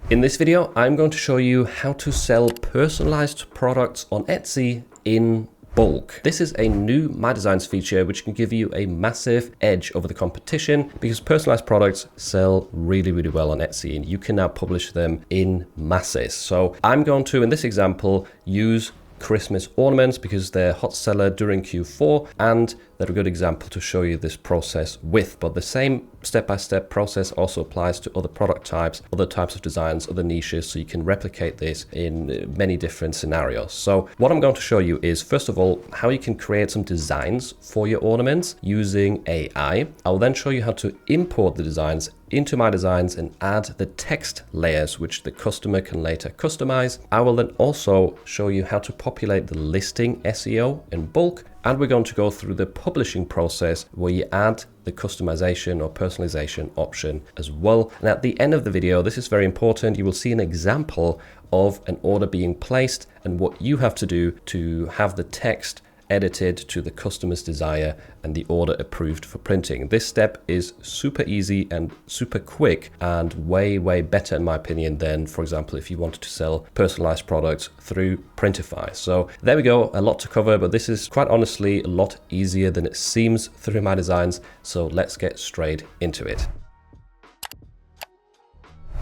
In this video, I'm going to show you how to sell personalized products on Etsy in bulk. This is a new MyDesigns feature which can give you a massive edge over the competition because personalized products sell really well on Etsy and you can now publish them in masses. So I'm going to, in this example, use Christmas ornaments because they're hot seller during Q4 and they're a good example to show you this process with. But the same step-by-step process also applies to other product types, other types of designs, other niches, so you can replicate this in many different scenarios. So what I'm going to show you is, first of all, how you can create some designs for your ornaments using AI. I'll then show you how to import the designs into MyDesigns and add the text layers which the customer can later customize. I will then also show you how to populate the listing SEO in bulk, and we're going to go through the publishing process where you add the customization or personalization option as well. And at the end of the video, this is very important, you will see an example of an order being placed and what you have to do to have the text edited to the customer's desire and the order approved for printing. This step is super easy and super quick and way better in my opinion than, for example, if you wanted to sell personalized products through Printify. So there we go, a lot to cover, but this is quite honestly a lot easier than it seems through MyDesigns. So let's get straight into it.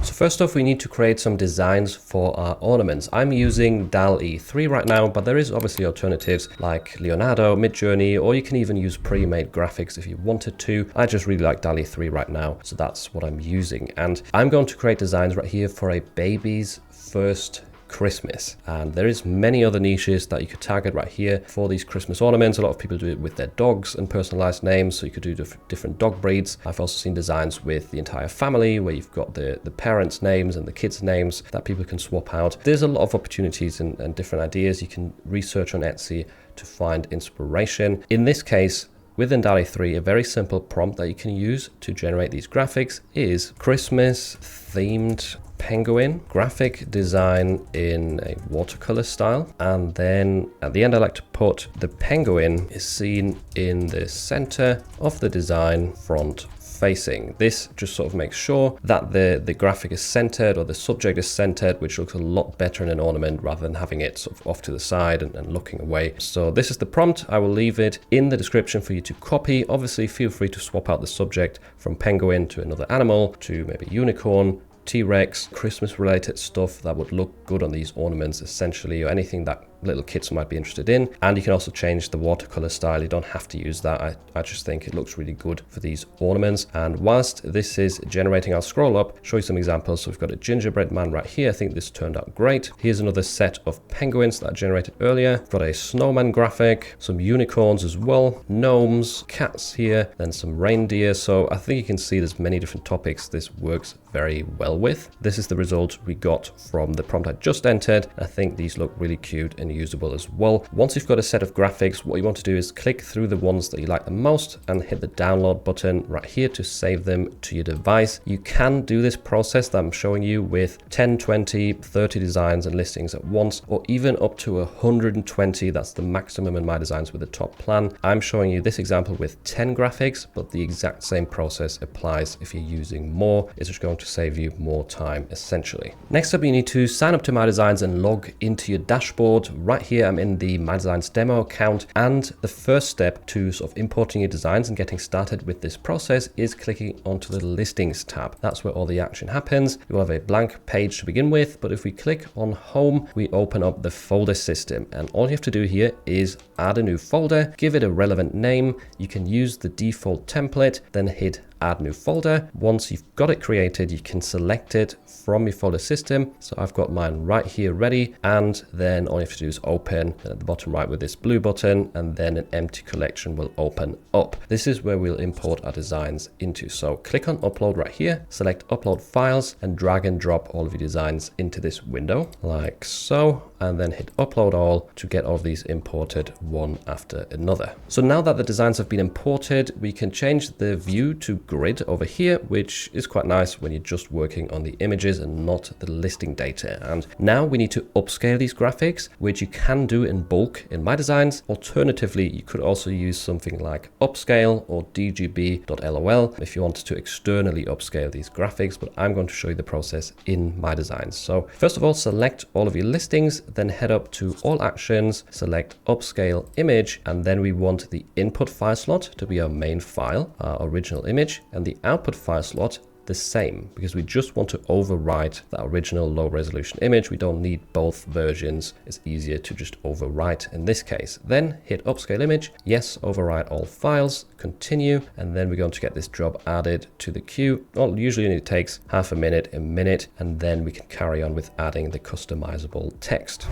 So first off, we need to create some designs for our ornaments. I'm using Dall-E 3 right now, but there is obviously alternatives like Leonardo, Midjourney, or you can even use pre-made graphics if you wanted to. I just really like Dall-E 3 right now, so that's what I'm using. And I'm going to create designs right here for a baby's first Christmas, and there is many other niches that you could target right here for these Christmas ornaments. A lot of people do it with their dogs and personalized names, so you could do different dog breeds. I've also seen designs with the entire family where you've got the parents' names and the kids' names that people can swap out. There's a lot of opportunities and different ideas. You can research on Etsy to find inspiration. In this case, within Dall-E 3, a very simple prompt that you can use to generate these graphics is Christmas themed penguin graphic design in a watercolor style. And then at the end, I like to put the penguin is seen in the center of the design, front facing. This just sort of makes sure that the graphic is centered or the subject is centered, which looks a lot better in an ornament rather than having it sort of off to the side and looking away. So this is the prompt. I will leave it in the description for you to copy. Obviously, feel free to swap out the subject from penguin to another animal, to maybe unicorn, T-Rex, Christmas related stuff that would look good on these ornaments essentially, or anything that little kids might be interested in. And you can also change the watercolor style. You don't have to use that. I just think it looks really good for these ornaments. And whilst this is generating, I'll scroll up, show you some examples. So we've got a gingerbread man right here. I think this turned out great. Here's another set of penguins that I generated earlier. We've got a snowman graphic, some unicorns as well, gnomes, cats here, then some reindeer. So I think you can see there's many different topics this works very well with. This is the result we got from the prompt I just entered. I think these look really cute and usable as well. Once you've got a set of graphics, what you want to do is click through the ones that you like the most and hit the download button right here to save them to your device. You can do this process that I'm showing you with 10, 20, 30 designs and listings at once, or even up to 120. That's the maximum in MyDesigns with the top plan. I'm showing you this example with 10 graphics, but the exact same process applies if you're using more. It's just going to save you more time essentially. Next up, you need to sign up to MyDesigns and log into your dashboard. Right here, I'm in the MyDesigns demo account, and the first step to sort of importing your designs and getting started with this process is clicking onto the listings tab. That's where all the action happens. You will have a blank page to begin with, but if we click on home, we open up the folder system, and all you have to do here is add a new folder, give it a relevant name. You can use the default template, then hit add new folder. Once you've got it created, you can select it from your folder system. So I've got mine right here ready, and then all you have to do is open at the bottom right with this blue button, and then an empty collection will open up. This is where we'll import our designs into. So click on upload right here, select upload files, and drag and drop all of your designs into this window like so, and then hit upload all to get all of these imported one after another. So now that the designs have been imported, we can change the view to grid over here, which is quite nice when you're just working on the images and not the listing data. And now we need to upscale these graphics, which you can do in bulk in MyDesigns. Alternatively, you could also use something like upscale or dgb.lol if you wanted to externally upscale these graphics, but I'm going to show you the process in MyDesigns. So first of all, select all of your listings, then head up to all actions, select upscale image, and then we want the input file slot to be our main file, our original image, and the output file slot the same, because we just want to overwrite the original low resolution image. We don't need both versions. It's easier to just overwrite in this case. Then hit upscale image, yes, overwrite all files, continue, and then we're going to get this job added to the queue. Well, usually it takes half a minute, and then we can carry on with adding the customizable text.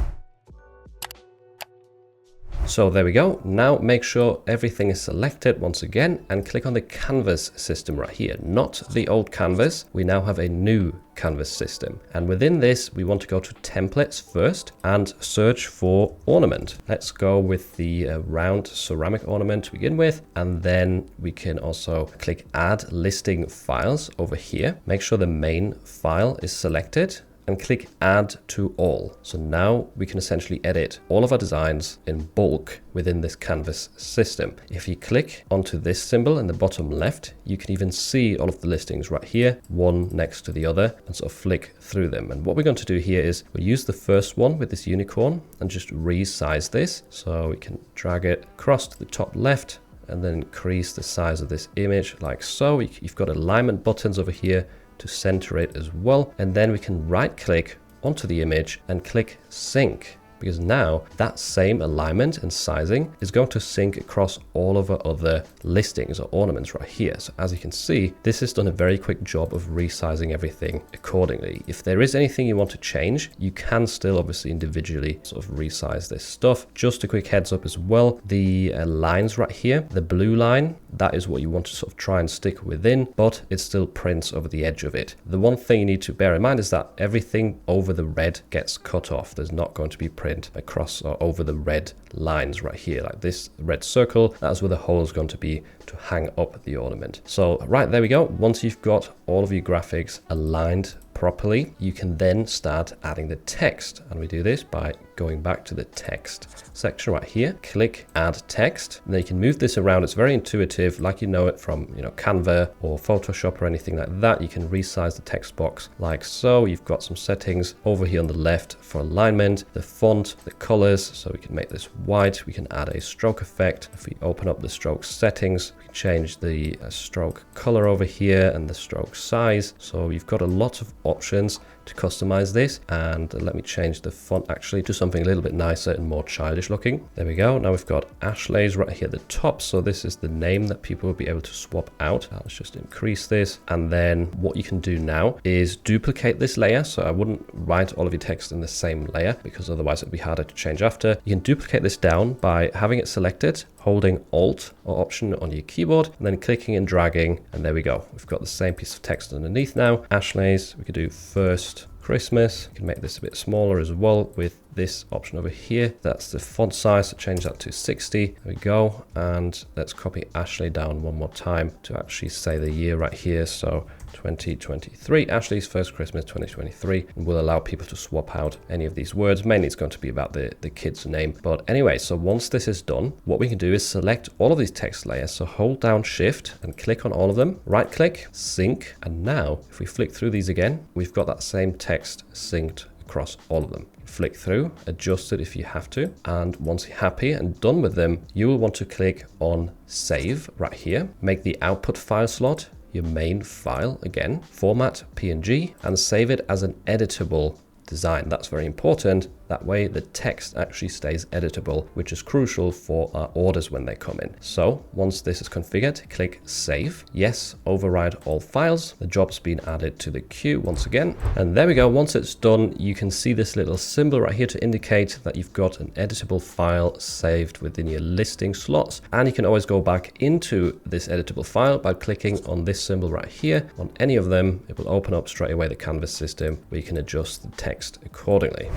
So there we go. Now make sure everything is selected once again and click on the canvas system right here, not the old canvas. We now have a new canvas system. And within this, we want to go to templates first and search for ornament. Let's go with the round ceramic ornament to begin with. And then we can also click add listing files over here. Make sure the main file is selected and click add to all. So now we can essentially edit all of our designs in bulk within this canvas system. If you click onto this symbol in the bottom left, you can even see all of the listings right here, one next to the other, and sort of flick through them. And what we're going to do here is we'll use the first one with this unicorn and just resize this. So we can drag it across to the top left and then increase the size of this image like so. You've got alignment buttons over here to center it as well. And then we can right click onto the image and click sync, because now that same alignment and sizing is going to sync across all of our other listings or ornaments right here. So as you can see, this has done a very quick job of resizing everything accordingly. If there is anything you want to change, you can still obviously individually sort of resize this stuff. Just a quick heads up as well, the lines right here, the blue line, that is what you want to sort of try and stick within, but it still prints over the edge of it. The one thing you need to bear in mind is that everything over the red gets cut off. There's not going to be print across or over the red lines right here, like this red circle. That's where the hole is going to be to hang up the ornament. So right, there we go. Once you've got all of your graphics aligned properly, you can then start adding the text. And we do this by going back to the text section right here, click add text, and then you can move this around. It's very intuitive, like you know it from Canva or Photoshop or anything like that. You can resize the text box like so. You've got some settings over here on the left for alignment, the font, the colors, so we can make this white. We can add a stroke effect. If we open up the stroke settings, we can change the stroke color over here and the stroke size. So you've got a lot of options to customize this. And let me change the font actually to something a little bit nicer and more childish looking. There we go. Now we've got Ashley's right here at the top. So this is the name that people will be able to swap out. Let's just increase this. And then what you can do now is duplicate this layer. So I wouldn't write all of your text in the same layer, because otherwise it'd be harder to change after. You can duplicate this down by having it selected, holding Alt or Option on your keyboard, and then clicking and dragging. And there we go. We've got the same piece of text underneath now. Ashley's, we could do first Christmas. You can make this a bit smaller as well with this option over here. That's the font size, so change that to 60. There we go. And let's copy Ashley down one more time to actually say the year right here. So 2023, Ashley's first Christmas 2023, and will allow people to swap out any of these words. Mainly it's going to be about the kid's name. But anyway, so once this is done, what we can do is select all of these text layers. So hold down Shift and click on all of them, right click, sync. And now if we flick through these again, we've got that same text synced across all of them. Flick through, adjust it if you have to. And once you're happy and done with them, you will want to click on Save right here. Make the output file slot your main file again, format PNG, and save it as an editable design. That's very important. That way the text actually stays editable, which is crucial for our orders when they come in. So once this is configured, click Save. Yes, override all files. The job's been added to the queue once again. And there we go. Once it's done, you can see this little symbol right here to indicate that you've got an editable file saved within your listing slots. And you can always go back into this editable file by clicking on this symbol right here. On any of them, it will open up straight away the canvas system where you can adjust the text accordingly.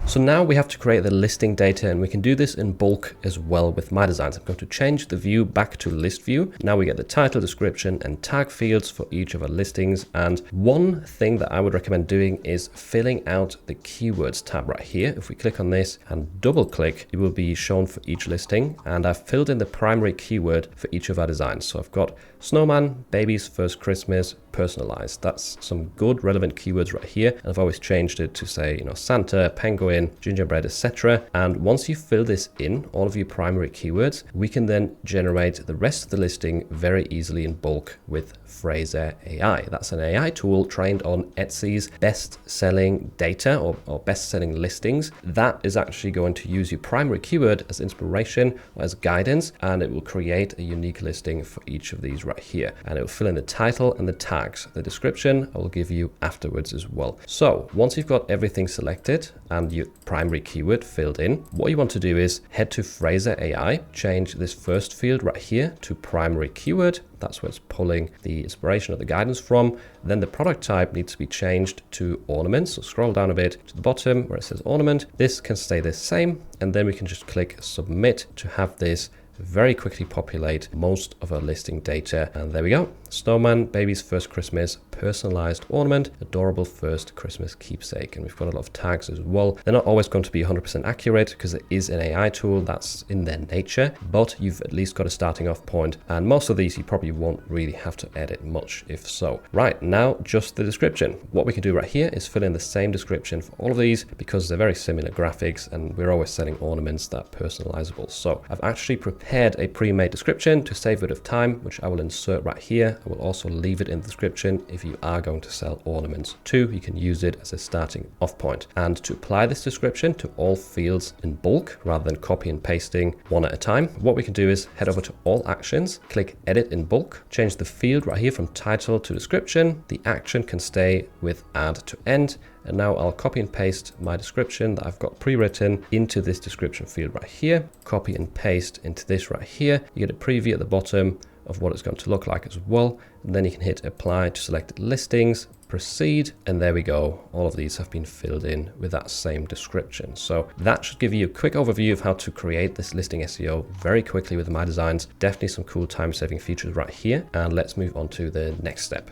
So now we have to create the listing data, and we can do this in bulk as well with MyDesigns. I'm going to change the view back to list view. Now we get the title, description, and tag fields for each of our listings. And one thing that I would recommend doing is filling out the keywords tab right here. If we click on this and double click, it will be shown for each listing. And I've filled in the primary keyword for each of our designs. So I've got snowman, baby's first Christmas, personalized. That's some good relevant keywords right here. And I've always changed it to say, you know, Santa, penguin, gingerbread, etc. And once you fill this in, all of your primary keywords, we can then generate the rest of the listing very easily in bulk with Fraser AI. That's an AI tool trained on Etsy's best-selling data or best-selling listings. That is actually going to use your primary keyword as inspiration or as guidance, and it will create a unique listing for each of these right here. And it will fill in the title and the tags. The description I will give you afterwards as well. So once you've got everything selected and your primary keyword filled in, what you want to do is head to Fraser AI, change this first field right here to primary keyword. That's where it's pulling the inspiration or the guidance from. Then the product type needs to be changed to ornaments. So scroll down a bit to the bottom where it says ornament. This can stay the same, and then we can just click submit to have this very quickly populate most of our listing data. And there we go. Snowman, baby's first Christmas, personalized ornament, adorable first Christmas keepsake. And we've got a lot of tags as well. They're not always going to be 100% accurate because it is an AI tool, that's in their nature, but you've at least got a starting off point. And most of these you probably won't really have to edit much if so. Right, now just the description. What we can do right here is fill in the same description for all of these because they're very similar graphics and we're always selling ornaments that are personalizable. So I've actually prepared a pre-made description to save a bit of time, which I will insert right here. I will also leave it in the description. If you are going to sell ornaments too, you can use it as a starting off point. And to apply this description to all fields in bulk rather than copy and pasting one at a time, what we can do is head over to all actions, click edit in bulk, change the field right here from title to description. The action can stay with add to end. And now I'll copy and paste my description that I've got pre-written into this description field right here. Copy and paste into this right here. You get a preview at the bottom of what it's going to look like as well. And then you can hit apply to selected listings, proceed, and there we go. All of these have been filled in with that same description. So that should give you a quick overview of how to create this listing SEO very quickly with MyDesigns. Definitely some cool time-saving features right here. And let's move on to the next step.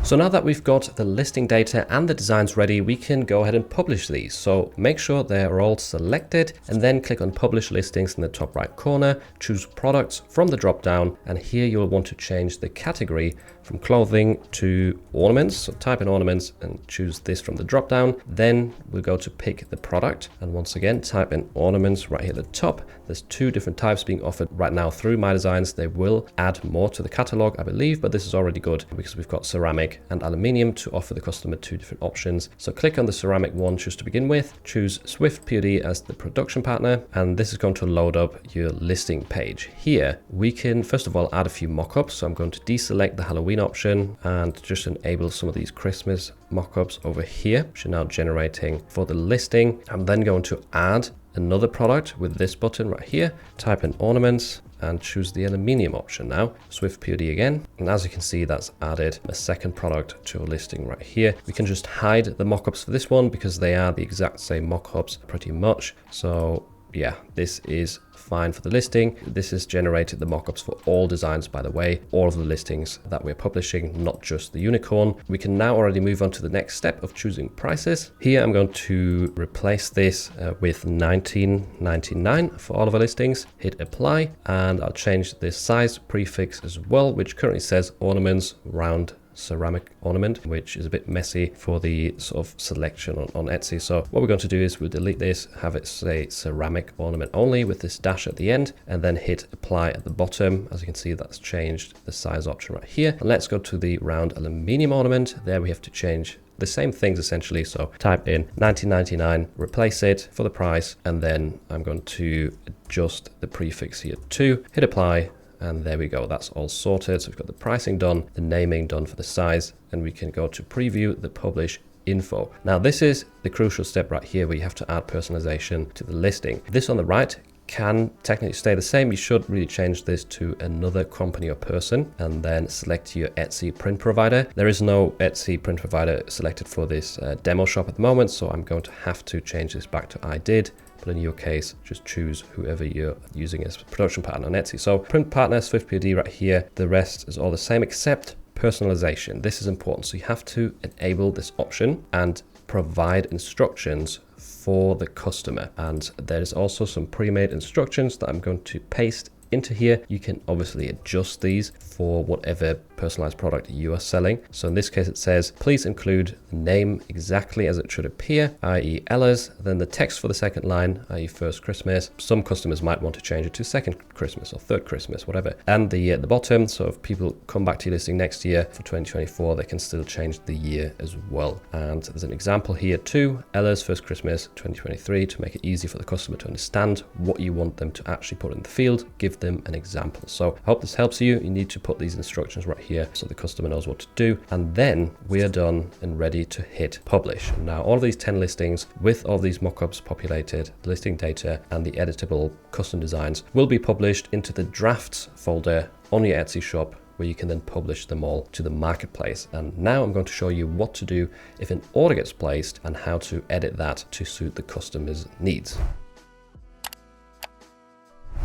So now that we've got the listing data and the designs ready, we can go ahead and publish these. So make sure they're all selected and then click on publish listings in the top right corner, choose products from the drop down, and here you'll want to change the category from clothing to ornaments. So type in ornaments and choose this from the drop down. Then we'll go to pick the product. And once again, type in ornaments right here at the top. There's two different types being offered right now through MyDesigns. They will add more to the catalog, I believe, but this is already good because we've got ceramic and aluminium to offer the customer two different options. So click on the ceramic one just to begin with, choose Swift POD as the production partner, and this is going to load up your listing page. Here we can first of all add a few mock-ups. So I'm going to deselect the Halloween option and just enable some of these Christmas mock-ups over here, which are now generating for the listing. I'm then going to add another product with this button right here, type in ornaments and choose the aluminium option now, Swift POD again. And as you can see, that's added a second product to a listing right here. We can just hide the mockups for this one because they are the exact same mockups pretty much. So yeah, this is fine for the listing. This has generated the mockups for all designs, by the way, all of the listings that we're publishing, not just the unicorn. We can now already move on to the next step of choosing prices. Here I'm going to replace this with $19.99 for all of our listings. Hit apply, and I'll change the size prefix as well, which currently says ornaments round ceramic ornament, which is a bit messy for the sort of selection on Etsy. So what we're going to do is we'll delete this, have it say ceramic ornament only with this dash at the end, and then hit apply at the bottom. As you can see, that's changed the size option right here. And let's go to the round aluminium ornament. There we have to change the same things essentially. So type in $19.99, replace it for the price, and then I'm going to adjust the prefix here too, hit apply. And there we go, that's all sorted. So we've got the pricing done, the naming done for the size, and we can go to preview the publish info. Now this is the crucial step right here where you have to add personalization to the listing. This on the right can technically stay the same. You should really change this to another company or person and then select your Etsy print provider. There is no Etsy print provider selected for this demo shop at the moment, so I'm going to have to change this back to I did. But in your case, just choose whoever you're using as production partner on Etsy. So print partner, Swift POD right here. The rest is all the same except personalization. This is important. So you have to enable this option and provide instructions for the customer. And there's also some pre-made instructions that I'm going to paste into here. You can obviously adjust these for whatever personalized product you are selling. So in this case, it says, please include the name exactly as it should appear, i.e. Ella's, then the text for the second line, i.e. first Christmas. Some customers might want to change it to second Christmas or third Christmas, whatever. And the year at the bottom, so if people come back to your listing next year for 2024, they can still change the year as well. And there's an example here too, Ella's first Christmas 2023, to make it easy for the customer to understand what you want them to actually put in the field. Give them an example. So I hope this helps you. You need to put these instructions right here so the customer knows what to do, and then we are done and ready to hit publish. Now all of these 10 listings with all these mockups populated, the listing data and the editable custom designs will be published into the drafts folder on your Etsy shop, where you can then publish them all to the marketplace. And now I'm going to show you what to do if an order gets placed and how to edit that to suit the customer's needs.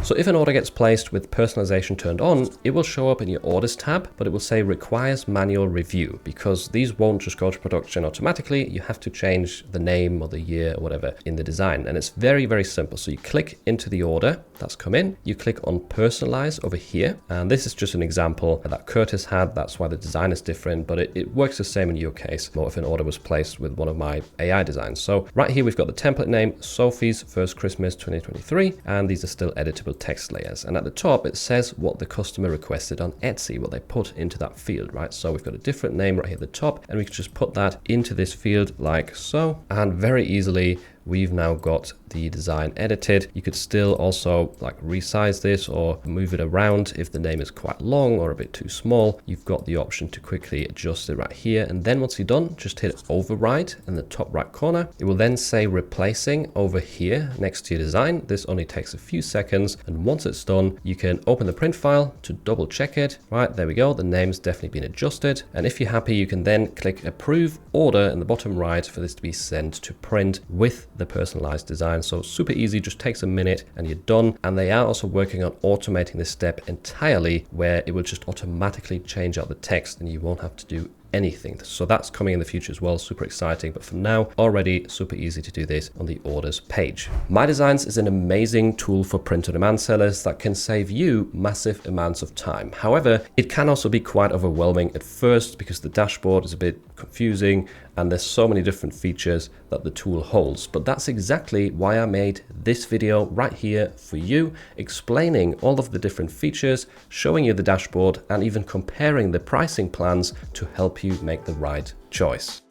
So if an order gets placed with personalization turned on, it will show up in your orders tab, but it will say requires manual review, because these won't just go to production automatically. You have to change the name or the year or whatever in the design. And it's very, very simple. So you click into the order that's come in, you click on personalize over here. And this is just an example that Curtis had. That's why the design is different, but it works the same in your case, or if an order was placed with one of my AI designs. So right here, we've got the template name, Sophie's First Christmas 2023, and these are still editable text layers. And at the top, it says what the customer requested on Etsy, what they put into that field, right? So we've got a different name right here at the top, and we can just put that into this field like so. And very easily, we've now got the design edited. You could still also like resize this or move it around if the name is quite long or a bit too small. You've got the option to quickly adjust it right here. And then once you're done, just hit override in the top right corner. It will then say replacing over here next to your design. This only takes a few seconds. And once it's done, you can open the print file to double check it. Right, there we go. The name's definitely been adjusted. And if you're happy, you can then click approve order in the bottom right for this to be sent to print with the personalized design. So super easy, just takes a minute and you're done. And they are also working on automating this step entirely, where it will just automatically change out the text and you won't have to do anything. So that's coming in the future as well. Super exciting. But for now, already super easy to do this on the orders page. MyDesigns is an amazing tool for print on demand sellers that can save you massive amounts of time. However, it can also be quite overwhelming at first because the dashboard is a bit confusing and there's so many different features that the tool holds. But that's exactly why I made this video right here for you, explaining all of the different features, showing you the dashboard, and even comparing the pricing plans to help you make the right choice.